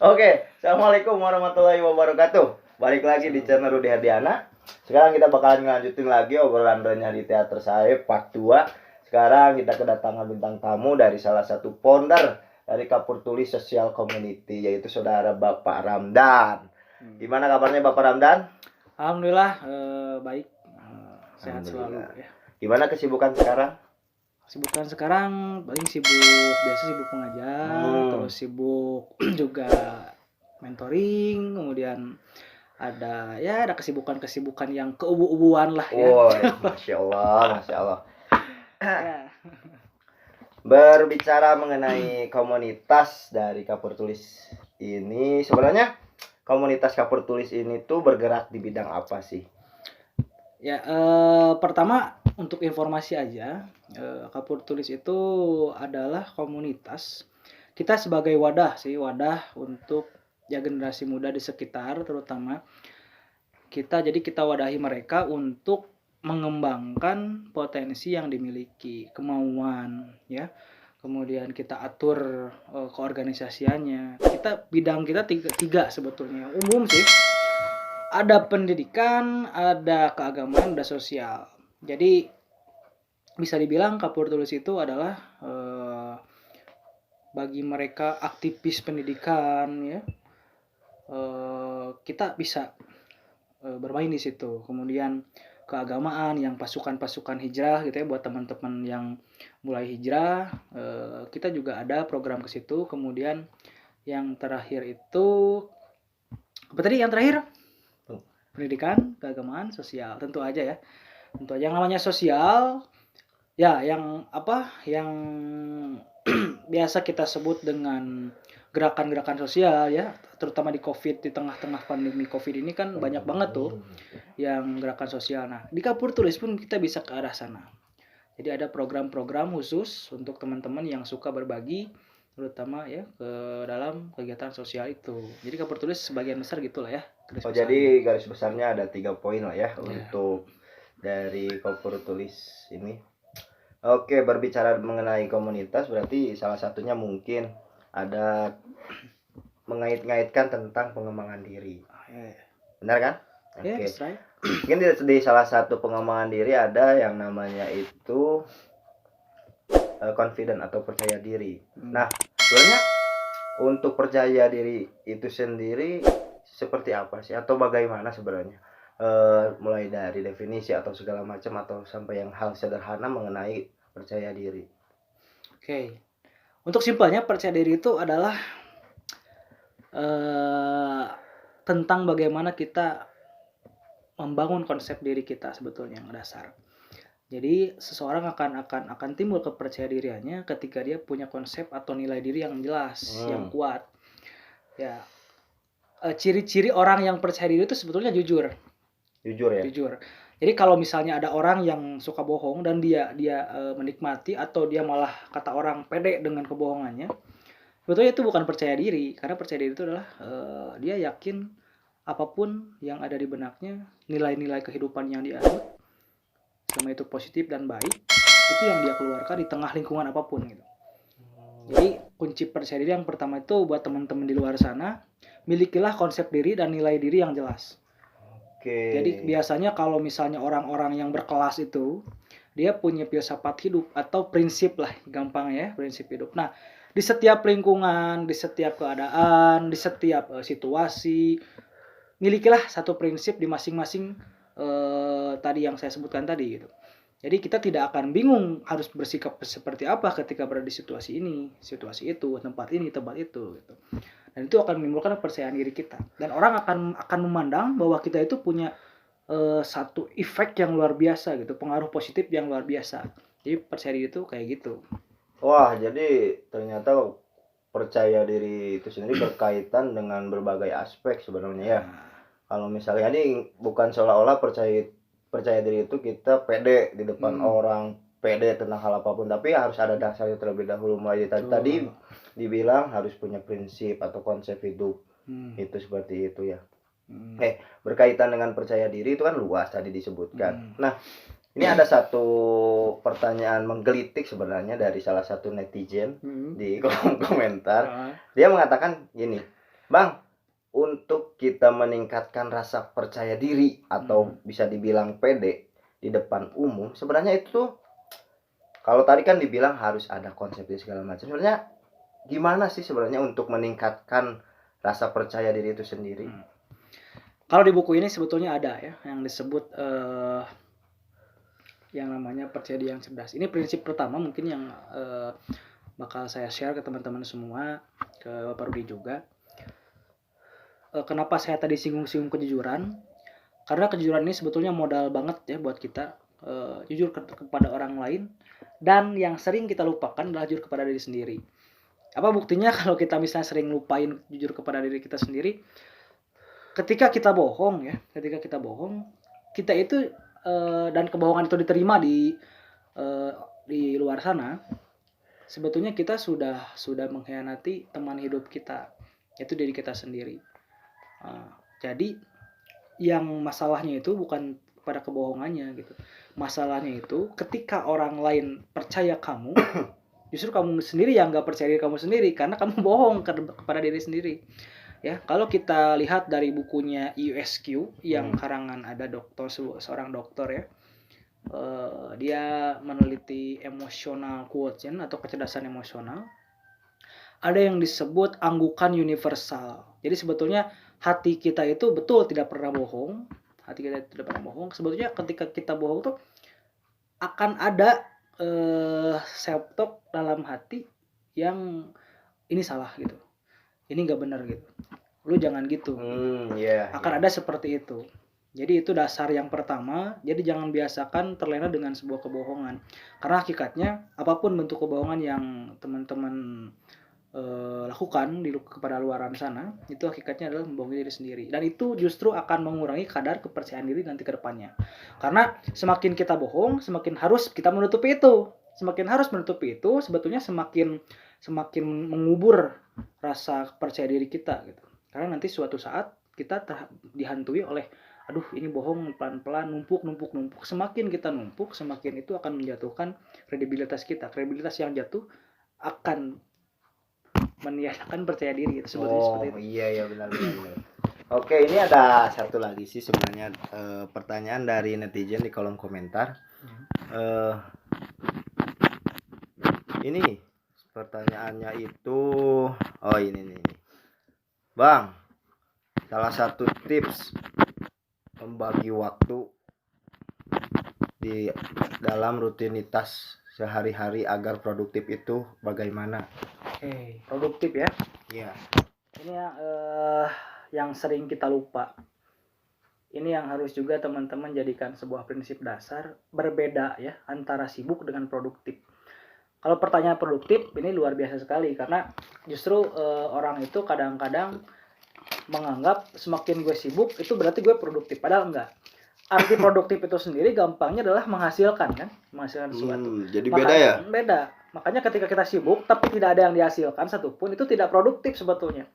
Oke, assalamualaikum warahmatullahi wabarakatuh. Balik lagi di channel Rudy Hardiana. Sekarang kita bakalan ngelanjutin lagi obrolan renyah di teater saya part 2. Sekarang kita kedatangan bintang tamu dari salah satu founder dari Kapur Tulis Sosial Community, yaitu saudara Bapak Ramdan. Gimana kabarnya Bapak Ramdan? Alhamdulillah baik, sehat selalu Alhamdulillah. ya. Gimana kesibukan sekarang? Kesibukan sekarang paling biasa sibuk mengajar, terus sibuk juga mentoring, kemudian ada kesibukan yang keubu-ubuan lah ya. Woi, masya Allah, masya Allah. Ya. Berbicara mengenai komunitas dari Kapur Tulis ini, sebenarnya komunitas Kapur Tulis ini tuh bergerak di bidang apa sih? Ya, pertama untuk informasi aja, Kapur Tulis itu adalah komunitas. Kita sebagai wadah untuk ya generasi muda di sekitar, terutama jadi kita wadahi mereka untuk mengembangkan potensi yang dimiliki, kemauan ya. Kemudian kita atur keorganisasiannya. Bidang kita tiga sebetulnya. Umum sih. Ada pendidikan, ada keagamaan, ada sosial. Jadi bisa dibilang Kapur Tulis itu adalah bagi mereka aktivis pendidikan ya. Kita bisa bermain di situ. Kemudian keagamaan yang pasukan-pasukan hijrah gitu ya, buat teman-teman yang mulai hijrah, kita juga ada program ke situ. Kemudian yang terakhir itu apa tadi yang terakhir? Pendidikan, keagamaan, sosial. Tentu aja ya. Tentu aja yang namanya sosial ya, yang biasa kita sebut dengan gerakan-gerakan sosial ya, terutama di Covid, di tengah-tengah pandemi Covid ini kan banyak banget tuh yang gerakan sosial. Nah, di Kapur Tulis pun kita bisa ke arah sana. Jadi ada program-program khusus untuk teman-teman yang suka berbagi, terutama ya ke dalam kegiatan sosial itu. Jadi Kapur Tulis sebagian besar gitulah ya. Jadi garis besarnya ada 3 poin lah ya untuk dari Kapur Tulis ini. Oke, berbicara mengenai komunitas berarti salah satunya mungkin ada mengait-ngaitkan tentang pengembangan diri. Benar kan? Oke. Yes, right. Mungkin di salah satu pengembangan diri ada yang namanya itu confident atau percaya diri. Nah, sebenarnya untuk percaya diri itu sendiri seperti apa sih atau bagaimana sebenarnya? Mulai dari definisi atau segala macam atau sampai yang hal sederhana mengenai percaya diri. Oke. Untuk simpelnya percaya diri itu adalah tentang bagaimana kita membangun konsep diri kita sebetulnya yang dasar. Jadi seseorang akan timbul kepercayaan diriannya ketika dia punya konsep atau nilai diri yang jelas, yang kuat. Ya, ciri-ciri orang yang percaya diri itu sebetulnya jujur. Jujur ya. Jujur. Jadi kalau misalnya ada orang yang suka bohong dan dia menikmati atau dia malah kata orang pede dengan kebohongannya, sebetulnya itu bukan percaya diri, karena percaya diri itu adalah dia yakin apapun yang ada di benaknya, nilai-nilai kehidupan yang dia anut, selama itu positif dan baik, itu yang dia keluarkan di tengah lingkungan apapun gitu. Jadi kunci percaya diri yang pertama itu buat teman-teman di luar sana, milikilah konsep diri dan nilai diri yang jelas. Oke. Jadi biasanya kalau misalnya orang-orang yang berkelas itu, dia punya filsafat hidup atau prinsip lah, gampang ya, prinsip hidup. Nah, di setiap lingkungan, di setiap keadaan, di setiap situasi, milikilah satu prinsip di masing-masing tadi yang saya sebutkan tadi gitu. Jadi kita tidak akan bingung harus bersikap seperti apa ketika berada di situasi ini, situasi itu, tempat ini, tempat itu gitu. Dan itu akan menimbulkan kepercayaan diri kita. Dan orang akan memandang bahwa kita itu punya satu efek yang luar biasa gitu, pengaruh positif yang luar biasa. Jadi percaya diri itu kayak gitu. Wah, jadi ternyata percaya diri itu sendiri berkaitan dengan berbagai aspek sebenarnya ya. Kalau misalnya ini bukan seolah-olah percaya diri itu kita pede di depan orang, pede tentang hal apapun, tapi harus ada dasarnya terlebih dahulu. Mulai tadi dibilang harus punya prinsip atau konsep hidup. Itu seperti itu ya. Berkaitan dengan percaya diri itu kan luas tadi disebutkan. Nah, Ini ada satu pertanyaan menggelitik sebenarnya dari salah satu netizen di kolom komentar. Dia mengatakan gini, Bang, untuk kita meningkatkan rasa percaya diri atau bisa dibilang pede di depan umum, sebenarnya itu kalau tadi kan dibilang harus ada konsep segala macam. Sebenarnya gimana sih sebenarnya untuk meningkatkan rasa percaya diri itu sendiri? Kalau di buku ini sebetulnya ada ya yang disebut yang namanya percaya diri yang cerdas. Ini prinsip pertama mungkin yang bakal saya share ke teman-teman semua, ke Bapak Rudi juga. Kenapa saya tadi singgung-singgung kejujuran? Karena kejujuran ini sebetulnya modal banget ya buat kita jujur kepada orang lain, dan yang sering kita lupakan adalah jujur kepada diri sendiri. Apa buktinya kalau kita misalnya sering lupain jujur kepada diri kita sendiri? Ketika kita bohong ya, kita itu dan kebohongan itu diterima di luar sana, sebetulnya kita sudah mengkhianati teman hidup kita, yaitu diri kita sendiri. Jadi yang masalahnya itu bukan pada kebohongannya gitu. Masalahnya itu ketika orang lain percaya kamu, justru kamu sendiri yang nggak percaya diri kamu sendiri karena kamu bohong kepada diri sendiri. Ya, kalau kita lihat dari bukunya USQ yang karangan ada seorang dokter ya, dia meneliti emotional quotient atau kecerdasan emosional. Ada yang disebut anggukan universal. Jadi sebetulnya hati kita itu betul tidak pernah bohong. Sebetulnya ketika kita bohong tuh akan ada self talk dalam hati yang ini salah gitu, ini nggak benar gitu, lu jangan gitu. Akan ada seperti itu. Jadi itu dasar yang pertama. Jadi jangan biasakan terlena dengan sebuah kebohongan, karena hakikatnya apapun bentuk kebohongan yang teman-teman lakukan kepada luaran sana, itu hakikatnya adalah membohongi diri sendiri, dan itu justru akan mengurangi kadar kepercayaan diri nanti ke depannya. Karena semakin kita bohong, semakin harus kita menutupi itu. Sebetulnya semakin mengubur rasa percaya diri kita gitu. Karena nanti suatu saat kita dihantui oleh aduh ini bohong, pelan-pelan numpuk. Semakin kita numpuk, semakin itu akan menjatuhkan kredibilitas kita. Kredibilitas yang jatuh akan meniadakan percaya diri gitu, seperti itu. Iya benar. Oke, ini ada satu lagi sih sebenarnya pertanyaan dari netizen di kolom komentar. Ini pertanyaannya itu ini. Bang, salah satu tips membagi waktu di dalam rutinitas sehari-hari agar produktif itu bagaimana? Produktif ya. Iya. Ini yang sering kita lupa. Ini yang harus juga teman-teman jadikan sebuah prinsip dasar, berbeda ya antara sibuk dengan produktif. Kalau pertanyaan produktif ini luar biasa sekali, karena justru orang itu kadang-kadang menganggap semakin gue sibuk itu berarti gue produktif, padahal enggak. Arti produktif itu sendiri gampangnya adalah menghasilkan sesuatu. Jadi beda ya? Beda. Makanya ketika kita sibuk tapi tidak ada yang dihasilkan satupun, itu tidak produktif sebetulnya.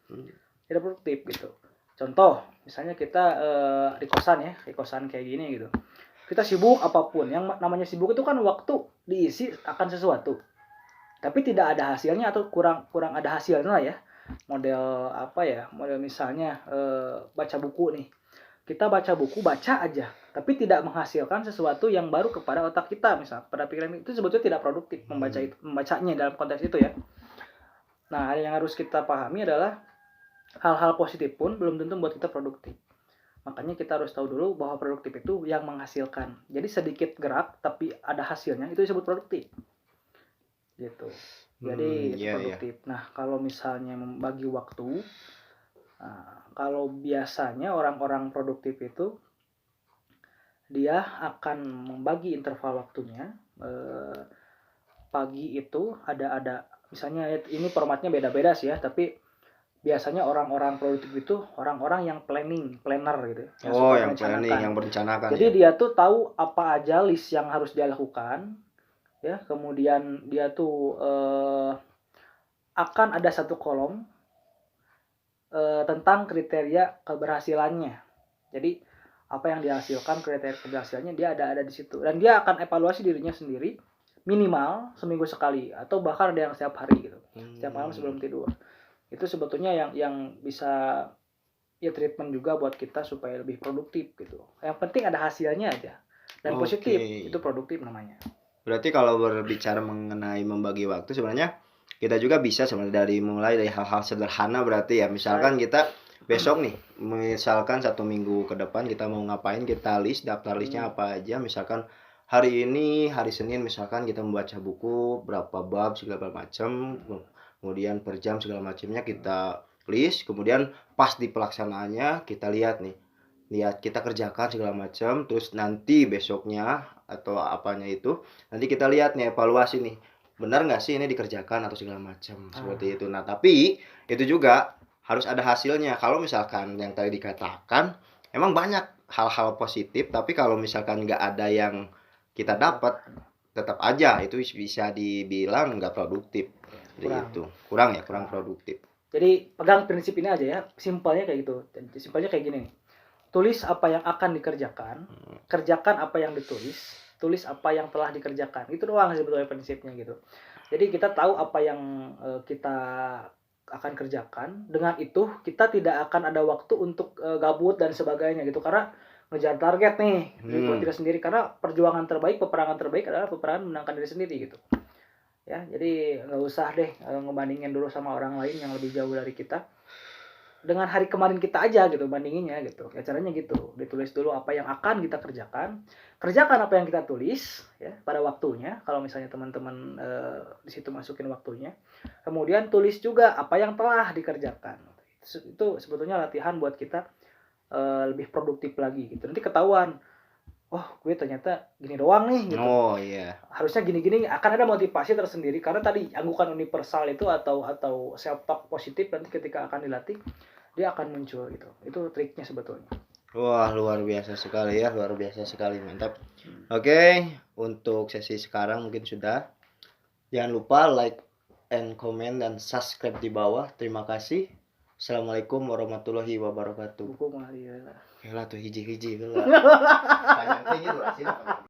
Tidak produktif gitu. Contoh, misalnya kita di kosan kayak gini gitu. Kita sibuk apapun, yang namanya sibuk itu kan waktu diisi akan sesuatu, tapi tidak ada hasilnya atau kurang ada hasilnya lah ya. Model misalnya baca buku nih. Kita baca buku, baca aja, tapi tidak menghasilkan sesuatu yang baru kepada otak kita, misal pada pikiran, itu sebetulnya tidak produktif membacanya dalam konteks itu ya. Nah, yang harus kita pahami adalah hal-hal positif pun belum tentu buat kita produktif. Makanya kita harus tahu dulu bahwa produktif itu yang menghasilkan. Jadi sedikit gerak tapi ada hasilnya, itu disebut produktif. Gitu. Jadi produktif. Iya. Nah, kalau misalnya membagi waktu, kalau biasanya orang-orang produktif itu dia akan membagi interval waktunya. Pagi itu ada misalnya ini formatnya beda-beda sih ya, tapi biasanya orang-orang produktif itu orang-orang yang planner gitu. Yang planning, yang merencanakan. Jadi dia tuh tahu apa aja list yang harus dia lakukan, ya. Kemudian dia tuh akan ada satu kolom tentang kriteria keberhasilannya. Jadi apa yang dihasilkan, kriteria keberhasilannya dia ada di situ. Dan dia akan evaluasi dirinya sendiri minimal seminggu sekali atau bahkan ada yang setiap hari gitu. Setiap malam sebelum tidur. Itu sebetulnya yang bisa ya treatment juga buat kita supaya lebih produktif gitu. Yang penting ada hasilnya aja. Dan positif, itu produktif namanya. Berarti kalau berbicara mengenai membagi waktu sebenarnya kita juga bisa sebenarnya mulai dari hal-hal sederhana berarti ya. Misalkan kita besok nih, misalkan 1 minggu ke depan kita mau ngapain, kita daftar listnya apa aja. Misalkan hari ini, hari Senin misalkan kita membaca buku, berapa bab segala macam, kemudian per jam segala macamnya kita list, kemudian pas di pelaksanaannya kita lihat kita kerjakan segala macam, terus nanti besoknya atau apanya itu nanti kita lihat nih evaluasi nih, benar nggak sih ini dikerjakan atau segala macam seperti itu. Nah tapi itu juga harus ada hasilnya. Kalau misalkan yang tadi dikatakan emang banyak hal-hal positif, tapi kalau misalkan nggak ada yang kita dapat, tetap aja itu bisa dibilang nggak produktif. Kurang produktif. Jadi pegang prinsip ini aja ya, simpelnya kayak gitu. Simpelnya kayak gini nih. Tulis apa yang akan dikerjakan, kerjakan apa yang ditulis, tulis apa yang telah dikerjakan. Itu doang sebetulnya prinsipnya gitu. Jadi kita tahu apa yang kita akan kerjakan. Dengan itu kita tidak akan ada waktu untuk gabut dan sebagainya gitu. Karena ngejar target nih buat diri sendiri. Karena perjuangan terbaik, peperangan terbaik adalah peperangan menangkan diri sendiri gitu. Ya, jadi nggak usah deh ngebandingin dulu sama orang lain yang lebih jauh dari kita. Dengan hari kemarin kita aja gitu bandinginnya gitu. Ya caranya gitu. Ditulis dulu apa yang akan kita kerjakan. Kerjakan apa yang kita tulis ya pada waktunya. Kalau misalnya teman-teman di situ masukin waktunya. Kemudian tulis juga apa yang telah dikerjakan. Itu sebetulnya latihan buat kita lebih produktif lagi gitu. Nanti ketahuan, oh gue ternyata gini doang nih gitu. Oh iya. Harusnya gini-gini, akan ada motivasi tersendiri karena tadi anggukan universal itu atau self talk positif nanti ketika akan dilatih dia akan muncul gitu. Itu triknya sebetulnya. Wah, luar biasa sekali ya, luar biasa sekali, mantap. Oke, untuk sesi sekarang mungkin sudah. Jangan lupa like and comment dan subscribe di bawah. Terima kasih. Assalamualaikum warahmatullahi wabarakatuh. Buku mah ya. Yalah tuh hiji-hiji lah.